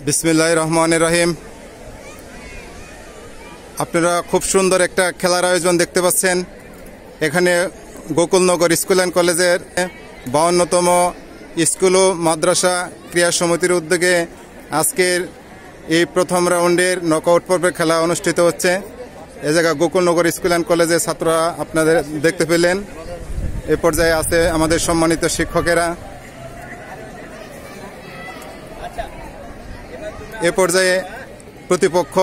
বিসমিল্লাহির রহমানির রহিম। আপনারা খুব সুন্দর একটা খেলার আয়োজন দেখতে পাচ্ছেন। এখানে গোকুলনগর স্কুল অ্যান্ড কলেজের 52তম স্কুল ও মাদ্রাসা ক্রীড়া সমিতির উদ্যোগে আজকের এই প্রথম রাউন্ডের নকআউট পর্বের খেলা অনুষ্ঠিত হচ্ছে। এ জায়গায় গোকুলনগর স্কুল অ্যান্ড কলেজের ছাত্ররা আপনাদের দেখতে পেলেন। এ পর্যায়ে আছে আমাদের সম্মানিত শিক্ষকেরা। এ পর্যায়ে প্রতিপক্ষ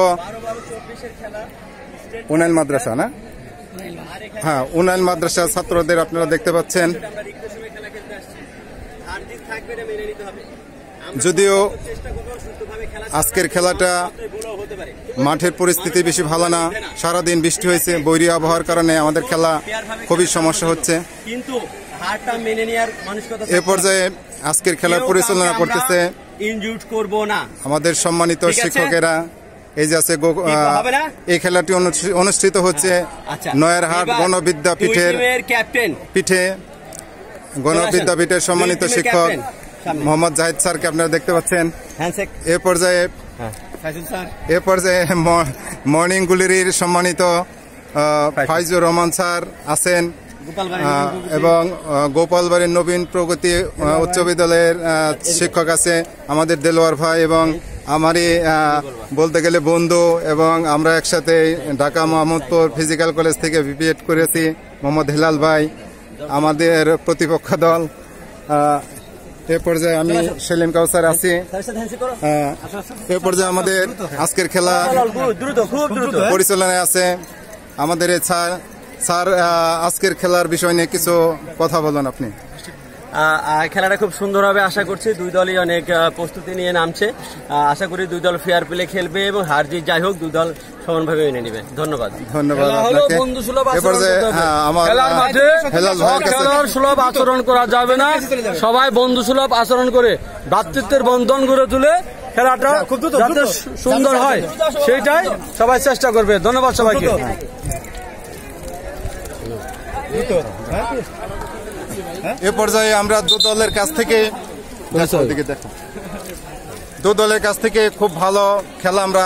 উনাইল মাদ্রাসা, না? হ্যাঁ, উনাইল মাদ্রাসা ছাত্রদের আপনারা দেখতে পাচ্ছেন। যদিও আজকের খেলাটা মাঠের পরিস্থিতি বেশি ভালো না, সারাদিন বৃষ্টি হয়েছে, বৈরী আবহাওয়ার কারণে আমাদের খেলা খুবই সমস্যা হচ্ছে। এ পর্যায়ে আজকের খেলার পরিচালনা করতেছে আমাদের সম্মানিত শিক্ষকেরা। এই যে আছে এই খেলাটি অনুষ্ঠিত হচ্ছে নয়ারহাট গণবিদ্যাপীঠের সম্মানিত শিক্ষক মোহাম্মদ জাহিদ স্যারকে আপনারা দেখতে পাচ্ছেন। এ পর্যায়ে মর্নিং গুলির সম্মানিত ফাইজুর রহমান স্যার আছেন এবং গোপালবাড়ির নবীন প্রগতি উচ্চ বিদ্যালয়ের শিক্ষক আছে আমাদের দেলোয়ার ভাই, এবং আমারই বলতে গেলে বন্ধু, এবং আমরা একসাথে ঢাকা মোহাম্মদপুর ফিজিক্যাল কলেজ থেকে বিপিএড করেছি মোহাম্মদ হেলাল ভাই, আমাদের প্রতিপক্ষ দল। এ পর্যায়ে আমি সেলিম কাউসার আছি। এ পর্যায়ে আমাদের আজকের খেলা পরিচালনায় আছে আমাদের স্যার। আজকের খেলার বিষয় নিয়ে কিছু কথা বলুন আপনি। খেলাটা খুব সুন্দর হবে আশা করছি। দুই দলই অনেক প্রস্তুতি নিয়ে নামছে। আশা করি দুই দল ফেয়ার প্লে খেলবে এবং হার জিত যাই হোক দুই দল সমানভাবে মেনে নেবে। ধন্যবাদ আপনাকে। খেলার সুলভ আচরণ করা যাবে না, সবাই বন্ধু সুলভ আচরণ করে ভ্রাতৃত্বের বন্ধন গড়ে তুলে খেলাটা যাতে সুন্দর হয় সেইটাই সবাই চেষ্টা করবে। ধন্যবাদ সবাইকে। এ পর্যায়ে আমরা দু দলের কাছ থেকে খুব ভালো খেলা আমরা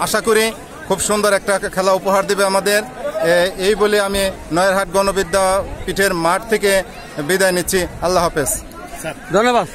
আশা করি, খুব সুন্দর একটা খেলা উপহার দেবে আমাদের। এই বলে আমি নয়ারহাট গণবিদ্যাপীঠের মাঠ থেকে বিদায় নিচ্ছি। আল্লাহ হাফেজ। ধন্যবাদ।